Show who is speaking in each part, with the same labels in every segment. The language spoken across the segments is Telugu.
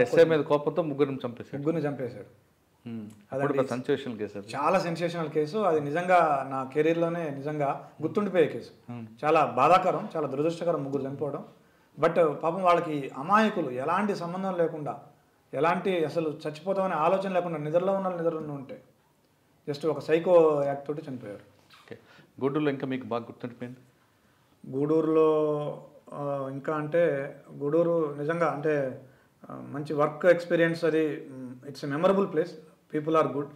Speaker 1: ఎస్ఐ మీద కోపంతో ముగ్గురిని
Speaker 2: చంపేశాడు.
Speaker 1: సెన్సేషనల్ కేసు,
Speaker 2: చాలా సెన్సేషనల్ కేసు. అది నిజంగా నా కెరీర్లోనే నిజంగా గుర్తుండిపోయే కేసు. చాలా బాధాకరం, చాలా దురదృష్టకరం ముగ్గురు చనిపోవడం. బట్ పాపం వాళ్ళకి అమాయకులు, ఎలాంటి సంబంధం లేకుండా, ఎలాంటి అసలు చచ్చిపోతామనే ఆలోచన లేకుండా నిద్రలో ఉంటే జస్ట్ ఒక సైకో యాక్ట్ తోటి చనిపోయారు.
Speaker 1: గూడూరులో ఇంకా మీకు బాగా గుర్తుండిపోయింది?
Speaker 2: గూడూరులో ఇంకా అంటే గూడూరు నిజంగా అంటే మంచి వర్క్ ఎక్స్పీరియన్స్. అది it's a memorable place. People are good,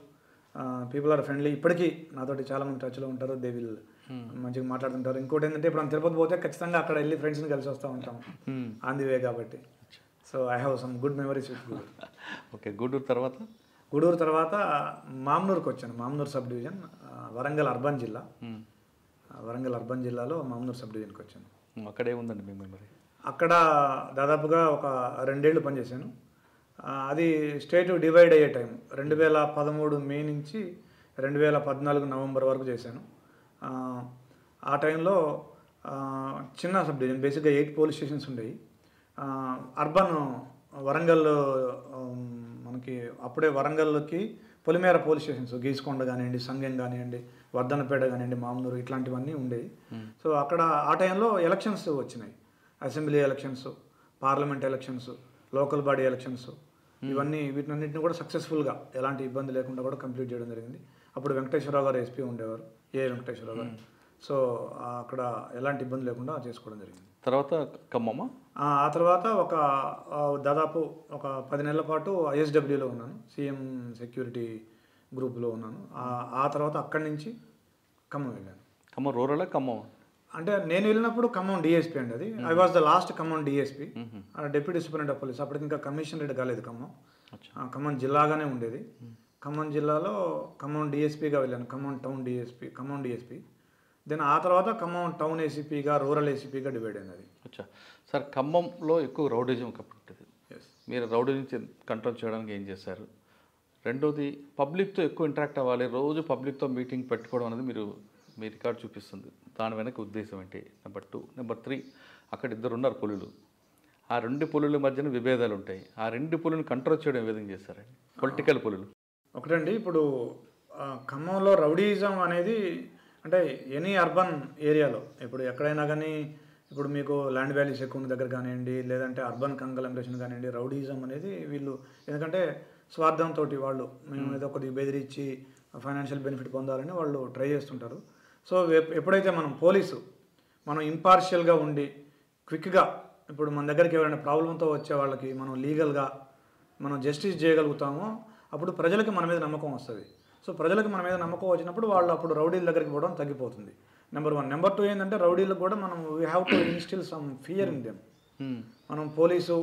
Speaker 2: people are friendly. ఇప్పటికీ నాతోటి చాలామంది టచ్లో ఉంటారు. దే విల్ మంచిగా మాట్లాడుతుంటారు. ఇంకోటి ఏంటంటే ఇప్పుడు తిరుపతి పోతే ఖచ్చితంగా అక్కడ వెళ్ళి ఫ్రెండ్స్ని కలిసి వస్తూ ఉంటాం ఆన్ ది వే కాబట్టి. So I have some good memories with Gudur.
Speaker 1: Okay. Gudur తర్వాత మామ్నూరుకి వచ్చాను. Mamnoor sub division, Warangal urban జిల్లా. వరంగల్ అర్బన్ జిల్లాలో మామ్నూరు సబ్ డివిజన్కి వచ్చాను. అక్కడ ఏముందండి మీ మెమరీ?
Speaker 2: అక్కడ దాదాపుగా ఒక 2 ఏళ్ళు పనిచేశాను. అది స్టేట్ డివైడ్ అయ్యే టైం 2013 మే నుంచి 2014 నవంబర్ వరకు చేశాను. ఆ టైంలో చిన్న సబ్ డివిజన్, బేసిక్గా 8 పోలీస్ స్టేషన్స్ ఉండేవి. అర్బన్ వరంగల్, మనకి అప్పుడే వరంగల్కి పొలిమేర పోలీస్ స్టేషన్స్, గీసుకొండ కానివ్వండి, సంగెం కానివ్వండి, వర్ధనపేట కానివ్వండి, మామనూరు ఇట్లాంటివన్నీ ఉండేవి. సో అక్కడ ఆ టైంలో ఎలక్షన్స్ వచ్చినాయి. Assembly elections, parliament elections, local body elections, వీటన్నిటిని కూడా సక్సెస్ఫుల్గా ఎలాంటి ఇబ్బంది లేకుండా కూడా కంప్లీట్ చేయడం జరిగింది. అప్పుడు వెంకటేశ్వరరావు గారు ఎస్పీ ఉండేవారు, వెంకటేశ్వరరావు గారు. సో అక్కడ ఎలాంటి ఇబ్బంది లేకుండా చేసుకోవడం జరిగింది.
Speaker 1: తర్వాత ఖమ్మమా?
Speaker 2: ఆ తర్వాత దాదాపు ఒక 10 నెలల పాటు ఐఎస్డబ్ల్యూలో ఉన్నాను, సీఎం సెక్యూరిటీ గ్రూప్లో ఉన్నాను. ఆ తర్వాత అక్కడి నుంచి ఖమ్మం వెళ్ళాను.
Speaker 1: ఖమ్మం రూరల్? ఖమ్మం
Speaker 2: అంటే నేను వెళ్ళినప్పుడు ఖమ్మం డిఎస్పీ అండి. అది I was the last Khammam DSP, deputy superintendent of police. అప్పటికి ఇంకా కమిషనరేట్ కాలేదు ఖమ్మం. ఖమ్మం జిల్లాగానే ఉండేది. ఖమ్మం జిల్లాలో ఖమ్మం డిఎస్పీగా వెళ్ళాను, Khammam town DSP, Khammam DSP. Then ఆ తర్వాత ఖమ్మం టౌన్ ఏసీపీగా, రూరల్ ఏసీపీగా డివైడ్ అయింది అది.
Speaker 1: అచ్చా సార్, ఖమ్మంలో ఎక్కువ రౌడిజం ఉంటుంది. మీరు రౌడీ నుంచి కంట్రోల్ చేయడానికి ఏం చేశారు? రెండోది, పబ్లిక్తో ఎక్కువ ఇంటరాక్ట్ అవ్వాలి, రోజు పబ్లిక్తో మీటింగ్ పెట్టుకోవడం అనేది మీ రికార్డ్ చూపిస్తుంది. దాని వెనక ఉద్దేశం ఏంటి? నెంబర్ 2. నెంబర్ 3, అక్కడ 2 ఉన్నారు పులులు. ఆ 2 పులుల మధ్యన విభేదాలు ఉంటాయి. ఆ 2 పులులను కంట్రోల్ చేయడం ఏ విధంగా చేస్తారండి? పొలిటికల్ పులులు.
Speaker 2: ఒకటండి, ఇప్పుడు ఖమ్మంలో రౌడీయిజం అనేది అంటే ఎనీ అర్బన్ ఏరియాలో ఇప్పుడు ఎక్కడైనా కానీ, ఇప్పుడు మీకు ల్యాండ్ వాల్యూస్ ఎక్కువ ఉన్న దగ్గర కానివ్వండి, లేదంటే అర్బన్ కంగ్లమరేషన్ కానివ్వండి, రౌడీయిజం అనేది వీళ్ళు ఎందుకంటే స్వార్థంతో వాళ్ళు మేము ఏదో కొద్దిగా బెదిరించి ఫైనాన్షియల్ బెనిఫిట్ పొందాలని వాళ్ళు ట్రై చేస్తుంటారు. సో ఎప్పుడైతే మనం ఇంపార్షియల్గా ఉండి క్విక్గా, ఇప్పుడు మన దగ్గరికి ఎవరైనా ప్రాబ్లంతో వచ్చే వాళ్ళకి మనం లీగల్గా మనం జస్టిస్ చేయగలుగుతామో అప్పుడు ప్రజలకి మన మీద నమ్మకం వస్తుంది. సో ప్రజలకు మన మీద నమ్మకం వచ్చినప్పుడు వాళ్ళు అప్పుడు రౌడీల దగ్గరికి పోవడం తగ్గిపోతుంది. నెంబర్ 1. నెంబర్ 2 ఏంటంటే రౌడీలకు కూడా మనం we have to instil some fear in them. మనం పోలీసు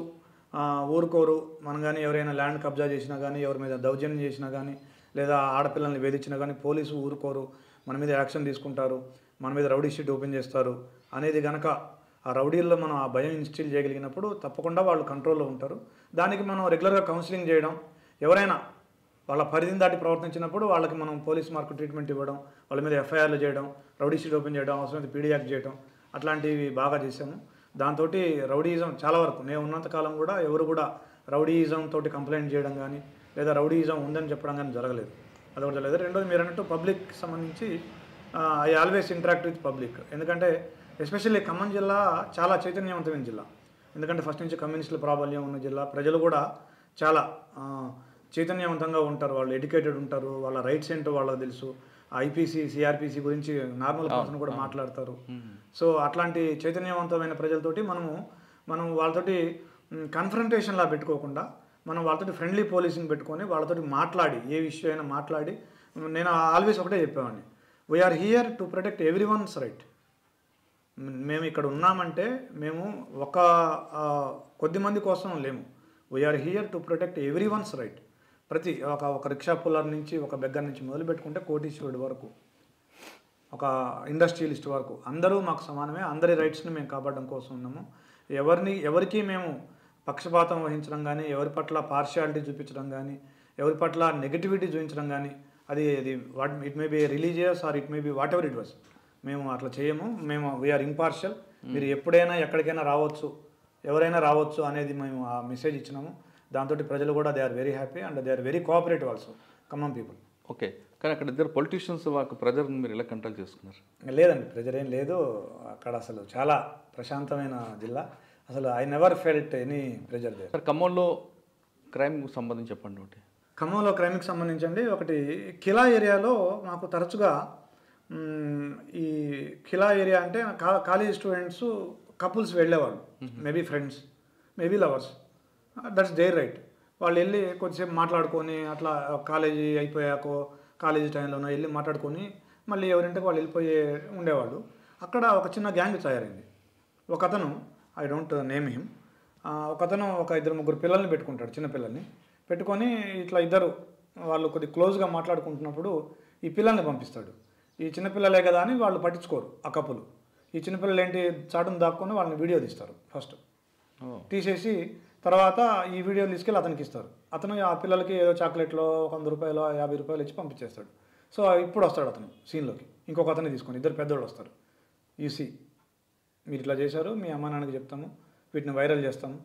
Speaker 2: ఊరుకోరు. మనం కానీ ఎవరైనా ల్యాండ్ కబ్జా చేసినా కానీ, ఎవరి మీద దౌర్జన్యం చేసినా కానీ, లేదా ఆడపిల్లల్ని వేధించినా కానీ పోలీసు ఊరుకోరు, మన మీద యాక్షన్ తీసుకుంటారు, మన మీద రౌడీ షీట్ ఓపెన్ చేస్తారు అనేది కనుక ఆ రౌడీల్లో మనం ఆ భయం ఇన్స్టిల్ చేయగలిగినప్పుడు తప్పకుండా వాళ్ళు కంట్రోల్లో ఉంటారు. దానికి మనం రెగ్యులర్గా కౌన్సిలింగ్ చేయడం, ఎవరైనా వాళ్ళ పరిధిని దాటి ప్రవర్తించినప్పుడు వాళ్ళకి మనం పోలీస్ మార్కు ట్రీట్మెంట్ ఇవ్వడం, వాళ్ళ మీద ఎఫ్ఐఆర్లు చేయడం, రౌడీ షీట్ ఓపెన్ చేయడం, అవసరమైతే పీడీ యాక్ట్ చేయడం, అట్లాంటివి బాగా చేసాము. దాంతో రౌడీయిజం చాలా వరకు నేను ఉన్నంతకాలం కూడా ఎవరు కూడా రౌడీయిజం తోటి కంప్లైంట్ చేయడం కానీ, లేదా రౌడీయిజం ఉందని చెప్పడం కానీ జరగలేదు. అదొకటి జరగలేదు. రెండోది, మీరు అన్నట్టు పబ్లిక్ సంబంధించి I always interact with public. ఎందుకంటే ఎస్పెషల్లీ ఖమ్మం జిల్లా చాలా చైతన్యవంతమైన జిల్లా. ఎందుకంటే ఫస్ట్ నుంచి కమ్యూనిస్టుల ప్రాబల్యం ఉన్న జిల్లా. ప్రజలు కూడా చాలా చైతన్యవంతంగా ఉంటారు, వాళ్ళు ఎడ్యుకేటెడ్ ఉంటారు, వాళ్ళ రైట్స్ ఏంటో వాళ్ళకి తెలుసు. ఐపీసీ, సిఆర్పిసి గురించి నార్మల్ పర్సన్ కూడా మాట్లాడతారు. సో అట్లాంటి చైతన్యవంతమైన ప్రజలతోటి మనం వాళ్ళతోటి కన్ఫ్రంటేషన్లా పెట్టుకోకుండా మనం వాళ్ళతోటి ఫ్రెండ్లీ పోలీసింగ్ పెట్టుకొని వాళ్ళతోటి మాట్లాడి, ఏ విషయం అయినా మాట్లాడి, నేను ఆల్వేస్ ఒకటే చెప్పేవాడిని, we're here to protect everyone's right. మేము ఇక్కడ ఉన్నామంటే మేము కొద్ది మంది కోసం లేము. We're here to protect everyone's right. ప్రతి ఒక రిక్షా పుల్లర్ నుంచి, ఒక బెగ్గర్ నుంచి మొదలు పెట్టుకుంటే కోటీశ్వరుడు వరకు, ఒక ఇండస్ట్రియలిస్ట్ వరకు అందరూ మాకు సమానమే. అందరి రైట్స్ని మేము కాపాడడం కోసం ఉన్నాము. ఎవరికి మేము పక్షపాతం వహించడం కానీ, ఎవరి పట్ల పార్షియాలిటీ చూపించడం కానీ, ఎవరి పట్ల నెగటివిటీ చూపించడం కానీ, అది it may be religious or it may be whatever it was, మేము అట్లా చేయము. మేము వీఆర్ ఇంపార్షియల్. మీరు ఎప్పుడైనా ఎక్కడికైనా రావచ్చు, ఎవరైనా రావచ్చు అనేది మేము ఆ మెసేజ్ ఇచ్చినాము. దాంతో ప్రజలు కూడా they are very happy and they are very cooperative also Khammam people.
Speaker 1: Okay, కానీ అక్కడ ఇద్దరు పొలిటీషియన్స్ వాళ్ళకు ప్రెజర్ని మీరు ఎలా కంట్రోల్ చేసుకున్నారు?
Speaker 2: లేదండి, ప్రెజర్ ఏం లేదు అక్కడ. అసలు చాలా ప్రశాంతమైన జిల్లా. అసలు I never felt any pressure there.
Speaker 1: Sir, ఖమ్మంలో క్రైమ్కి సంబంధించి చెప్పండి ఒకటి.
Speaker 2: ఖమ్మంలో క్రైమ్కి సంబంధించండి ఒకటి, ఖిలా ఏరియాలో మాకు తరచుగా ఈ ఖిలా ఏరియా అంటే కాలేజ్ స్టూడెంట్స్ కపుల్స్ వెళ్ళేవాళ్ళు, maybe friends, maybe lovers, that's their right. వాళ్ళు వెళ్ళి కొద్దిసేపు మాట్లాడుకొని అట్లా కాలేజీ అయిపోయాకో కాలేజీ టైంలోనో వెళ్ళి మాట్లాడుకొని మళ్ళీ ఎవరింటికి వాళ్ళు వెళ్ళిపోయే ఉండేవాళ్ళు. అక్కడ ఒక చిన్న గ్యాంగ్ తయారైంది. ఒక అతను, ఐ డోంట్ నేమ్ హిమ్, ఒక అతను ఒక 2-3 పిల్లల్ని పెట్టుకుంటాడు, చిన్న పిల్లల్ని పెట్టుకొని ఇట్లా ఇద్దరు వాళ్ళు కొద్ది క్లోజ్గా మాట్లాడుకుంటున్నప్పుడు ఈ పిల్లల్ని పంపిస్తాడు. ఈ చిన్నపిల్లలే కదా అని వాళ్ళు పట్టించుకోరు ఆ కప్పులు. ఈ చిన్నపిల్లలు ఏంటి చాటును దాక్కొని వాళ్ళని వీడియో తీస్తారు. ఫస్ట్ తీసేసి తర్వాత ఈ వీడియోలు తీసుకెళ్ళి అతనికి ఇస్తారు. అతను ఆ పిల్లలకి ఏదో చాక్లెట్లో 100 రూపాయలు 50 రూపాయలు ఇచ్చి పంపించేస్తాడు. సో ఇప్పుడు వస్తాడు అతను సీన్లోకి, ఇంకొక అతన్ని తీసుకొని 2 పెద్దోళ్ళు వస్తారు. యూసీ మీరు ఇట్లా చేశారు, మీ అమ్మ నాన్నకి చెప్తాము, వీటిని వైరల్ చేస్తాము,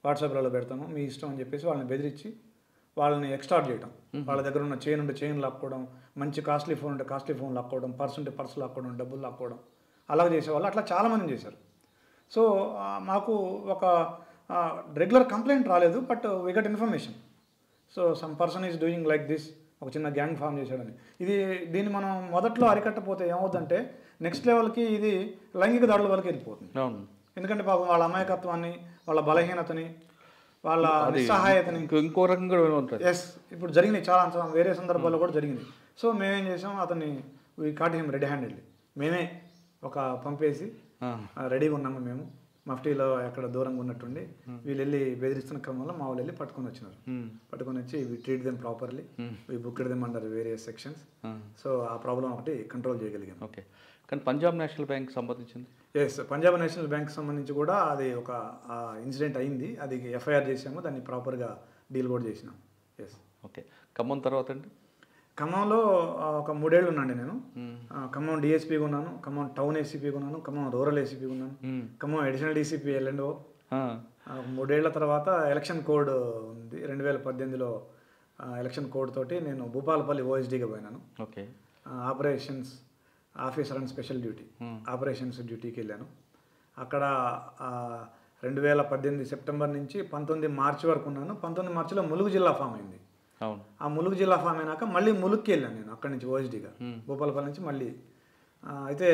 Speaker 2: వాట్సాప్లలో పెడతాము, మీ ఇష్టం అని చెప్పేసి వాళ్ళని బెదిరించి వాళ్ళని ఎక్స్టార్ట్ చేయడం. వాళ్ళ దగ్గర ఉన్న చైన్ ఉంటే చైన్ లాక్కోవడం, మంచి కాస్ట్లీ ఫోన్ ఉంటే కాస్ట్లీ ఫోన్ లాక్కోవడం, పర్స్ ఉంటే పర్స్ లాక్కోవడం, డబ్బులు లాక్కోవడం, అలాగ చేసేవాళ్ళు. అట్లా చాలామంది చేశారు. సో మాకు ఒక రెగ్యులర్ కంప్లైంట్ రాలేదు, but we got information. So some person is doing like this, ఒక చిన్న గ్యాంగ్ ఫామ్ చేశాడని. దీన్ని మనం మొదట్లో అరికట్టపోతే ఏమవుతుందంటే నెక్స్ట్ లెవెల్కి ఇది లైంగిక దాడుల వరకు వెళ్ళిపోతుంది. ఎందుకంటే పాపం వాళ్ళ అమాయకత్వాన్ని, వాళ్ళ బలహీనతని, వాళ్ళ నిస్సహాయతని
Speaker 1: ఇంకో రకంగా ఉంటుంది.
Speaker 2: ఎస్, ఇప్పుడు జరిగినాయి చాలా వేరే సందర్భాల్లో కూడా జరిగింది. సో మేమేం చేసాం, అతన్ని we caught him ready handedly. మేమే ఒక పంపేసి రెడీగా ఉన్నాము మేము, మఫ్టీలో ఎక్కడ దూరంగా ఉన్నట్టుండి వీళ్ళు వెళ్ళి బెదిరిస్తున్న క్రమంలో మా వాళ్ళు వెళ్ళి పట్టుకొని వచ్చినారు. పట్టుకొని వచ్చి we treat them properly, we booked them under various sections. So ఆ ప్రాబ్లం ఒకటి కంట్రోల్ చేయగలిగాం.
Speaker 1: ఓకే, కానీ పంజాబ్ నేషనల్ బ్యాంక్ సంబంధించింది?
Speaker 2: ఎస్, పంజాబ్ నేషనల్ బ్యాంక్ సంబంధించి కూడా అది ఒక ఇన్సిడెంట్ అయింది. అది ఎఫ్ఐఆర్ చేసాము, దాన్ని ప్రాపర్గా డీల్ కూడా చేసినాం. ఎస్.
Speaker 1: ఓకే, ఖమ్మం తర్వాత అండి?
Speaker 2: ఖమ్మంలో ఒక 3 ఏళ్ళు ఉన్నాండి నేను. ఖమ్మం డిఎస్పీగా ఉన్నాను, ఖమ్మం టౌన్ ఏసీపీగా ఉన్నాను, ఖమ్మం రూరల్ ఏసీపీగా ఉన్నాను, ఖమ్మం అడిషనల్ డీసీపీ ఎల్ఎండ్ఓ. 3 ఏళ్ల తర్వాత ఎలక్షన్ కోడ్ ఉంది, 2018లో ఎలక్షన్ కోడ్ తోటి నేను భూపాలపల్లి ఓఎస్డీగా పోయినాను.
Speaker 1: Okay,
Speaker 2: operations officer and special duty, operations డ్యూటీకి వెళ్ళాను. అక్కడ 2018 సెప్టెంబర్ నుంచి 19 మార్చి వరకు ఉన్నాను. 19 మార్చిలో ములుగు జిల్లా ఫామ్ అయింది. ఆ ములుగు జిల్లా ఫామ్ అయినాక మళ్ళీ ములుగుకి వెళ్ళాను నేను, అక్కడి నుంచి ఓఎస్డీగా భూపాలపల్లి నుంచి మళ్ళీ. అయితే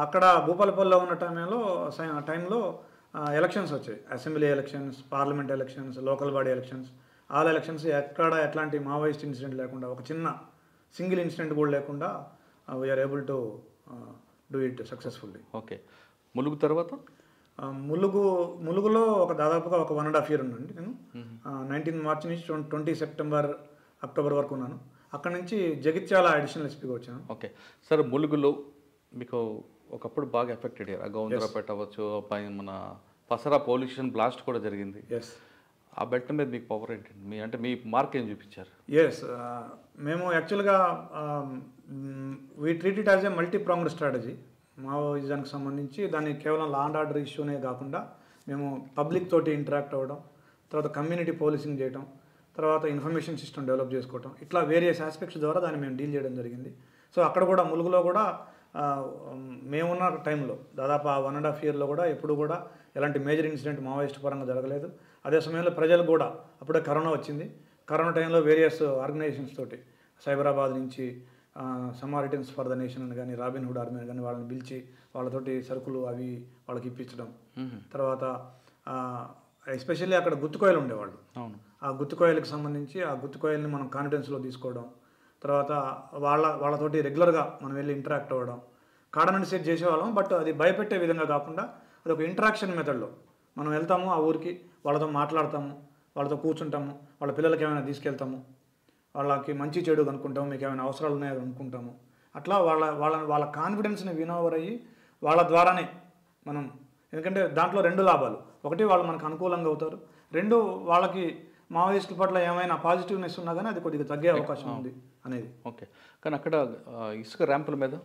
Speaker 2: అక్కడ భూపాలపల్లిలో ఉన్న టైంలో ఎలక్షన్స్ వచ్చాయి, assembly elections, parliament elections, local body elections. All elections ఎక్కడ ఎట్లాంటి మావోయిస్ట్ ఇన్సిడెంట్ లేకుండా, ఒక చిన్న సింగిల్ ఇన్సిడెంట్ కూడా లేకుండా we're able to do it successfully.
Speaker 1: Okay, Mulugu తర్వాత?
Speaker 2: ములుగులో దాదాపుగా ఒక 1.5 year ఉన్నాను నేను. 19 మార్చి నుంచి 20 సెప్టెంబర్ అక్టోబర్ వరకు ఉన్నాను. అక్కడ నుంచి జగిత్యాల అడిషనల్ ఎస్పీగా వచ్చాను.
Speaker 1: ఓకే సార్, ములుగులో మీకు ఒకప్పుడు బాగా ఎఫెక్ట్ అయ్యారు. గౌందరపేట అవ్వచ్చు, మన పసరా పోలీస్ స్టేషన్ బ్లాస్ట్ కూడా జరిగింది.
Speaker 2: ఎస్.
Speaker 1: ఆ బెట్ట మీద మీకు పవర్ ఏంటండి? అంటే మీ మార్క్ ఏం చూపించారు?
Speaker 2: ఎస్, మేము యాక్చువల్గా we treat it as a multi pronged strategy. మావోయిజానికి సంబంధించి దాన్ని కేవలం లా అండ్ ఆర్డర్ ఇష్యూనే కాకుండా మేము పబ్లిక్ తోటి ఇంటరాక్ట్ అవ్వడం, తర్వాత కమ్యూనిటీ పోలీసింగ్ చేయడం, తర్వాత ఇన్ఫర్మేషన్ సిస్టమ్ డెవలప్ చేసుకోవడం, ఇట్లా వేరియస్ ఆస్పెక్ట్స్ ద్వారా దాన్ని మేము డీల్ చేయడం జరిగింది. సో అక్కడ కూడా ములుగులో కూడా మేమున్న టైంలో దాదాపు 1.5 yearలో కూడా ఎప్పుడు కూడా ఎలాంటి మేజర్ ఇన్సిడెంట్ మావోయిస్ట్ పరంగా జరగలేదు. అదే సమయంలో ప్రజలు కూడా, అప్పుడే కరోనా వచ్చింది, కరోనా టైంలో వేరియస్ ఆర్గనైజేషన్స్ తోటి సైబరాబాద్ నుంచి సమారిటన్స్ ఫర్ ద నేషన్ అని కానీ, రాబిన్హుడ్ ఆర్మీ అని కానీ వాళ్ళని పిలిచి వాళ్ళతోటి సరుకులు అవి వాళ్ళకి ఇప్పించడం. తర్వాత ఎస్పెషల్లీ అక్కడ గుత్తుకోయలు ఉండేవాళ్ళు, ఆ గుత్తుకోయలకు సంబంధించి ఆ గుత్తుకోయల్ని మనం కాన్ఫిడెన్స్లో తీసుకోవడం, తర్వాత వాళ్ళతోటి రెగ్యులర్గా మనం వెళ్ళి ఇంటరాక్ట్ అవ్వడం, కాడనని సెట్ చేసేవాళ్ళం. బట్ అది భయపెట్టే విధంగా కాకుండా అది ఒక ఇంటరాక్షన్ మెథడ్లో మనం వెళ్తాము, ఆ ఊరికి వాళ్ళతో మాట్లాడతాము, వాళ్ళతో కూర్చుంటాము, వాళ్ళ పిల్లలకి ఏమైనా తీసుకెళ్తాము, వాళ్ళకి మంచి చెడు కనుక్కుంటాము, మీకు ఏమైనా అవసరాలు ఉన్నాయో అనుకుంటాము. అట్లా వాళ్ళ కాన్ఫిడెన్స్ని వినోవర్ అయ్యి వాళ్ళ ద్వారానే మనం, ఎందుకంటే దాంట్లో 2 లాభాలు. ఒకటి, వాళ్ళు మనకు అనుకూలంగా అవుతారు. 2, వాళ్ళకి మావోయిస్టుల పట్ల ఏమైనా పాజిటివ్నెస్ ఉన్నా కానీ అది కొద్దిగా తగ్గే అవకాశం ఉంది అనేది.
Speaker 1: ఓకే, కానీ అక్కడ ఇసుక ర్యాంపుల మీద,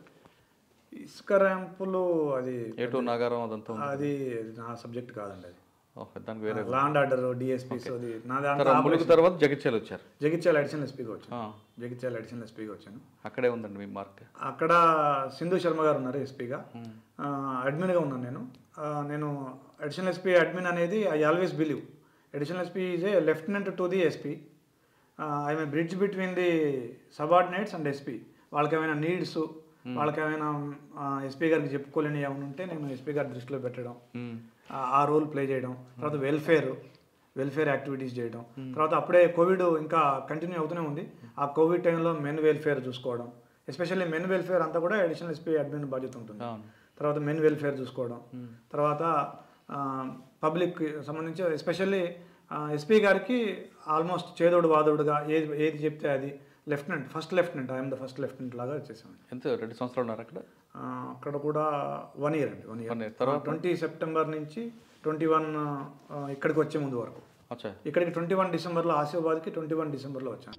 Speaker 2: ఇసుక ర్యాంపులు అది
Speaker 1: ఏటో నాగారం అదంతా
Speaker 2: అది నా సబ్జెక్ట్ కాదండి. అది
Speaker 1: ఓకే, దానికి వేరే.
Speaker 2: లా అండ్ ఆర్డర్ డిఎస్పీస్ అది నా దాంట్లో
Speaker 1: తర్వాత ములుగు తర్వాత జగిత్యాల వచ్చారు.
Speaker 2: జగిత్యాల అడిషనల్ ఎస్పీగా వచ్చాను. జగిత్యాల అడిషనల్ ఎస్పీగా వచ్చాను.
Speaker 1: అక్కడే ఉందండి మీ మార్క్.
Speaker 2: అక్కడ సింధు శర్మ గారు ఉన్నారు ఎస్పీగా. అడ్మిన్గా ఉన్నాను నేను. నేను అడిషనల్ ఎస్పీ అడ్మిన్ అనేది I always believe additional SP is a lieutenant to the SP. I'm a bridge between the subordinates and SP. వాళ్ళకి ఏమైనా నీడ్స్, వాళ్ళకి ఏమైనా ఎస్పీ గారికి చెప్పుకోలేని ఏమైనా ఉంటే నేను ఎస్పీ గారి దృష్టిలో పెట్టడం, ఆ రోల్ ప్లే చేయడం. తర్వాత వెల్ఫేర్ యాక్టివిటీస్ చేయడం. తర్వాత అప్పుడే కోవిడ్ ఇంకా కంటిన్యూ అవుతూనే ఉంది. ఆ కోవిడ్ టైంలో మెన్ వెల్ఫేర్ చూసుకోవడం, ఎస్పెషల్లీ మెన్ వెల్ఫేర్ అంతా కూడా అడిషనల్ ఎస్పీ అడ్మిన్ బాధ్యత ఉంటుంది. తర్వాత మెన్ వెల్ఫేర్ చూసుకోవడం. తర్వాత పబ్లిక్ సంబంధించి ఎస్పెషల్లీ ఎస్పీ గారికి ఆల్మోస్ట్ చేదోడు వాదోడుగా ఏది చెప్తే అది first lieutenant I'm the first lieutenant లాగా వచ్చేసాను.
Speaker 1: ఎంత 2 సంవత్సరాలు ఉన్నారు అక్కడ?
Speaker 2: అక్కడ కూడా 1 year అండి. 1 year. తర్వాత 20 సెప్టెంబర్ నుంచి 21 ఇక్కడికి వచ్చే ముందు వరకు. ఇక్కడికి 21 డిసెంబర్లో, ఆసిఫాబాద్కి 21 డిసెంబర్లో వచ్చాను.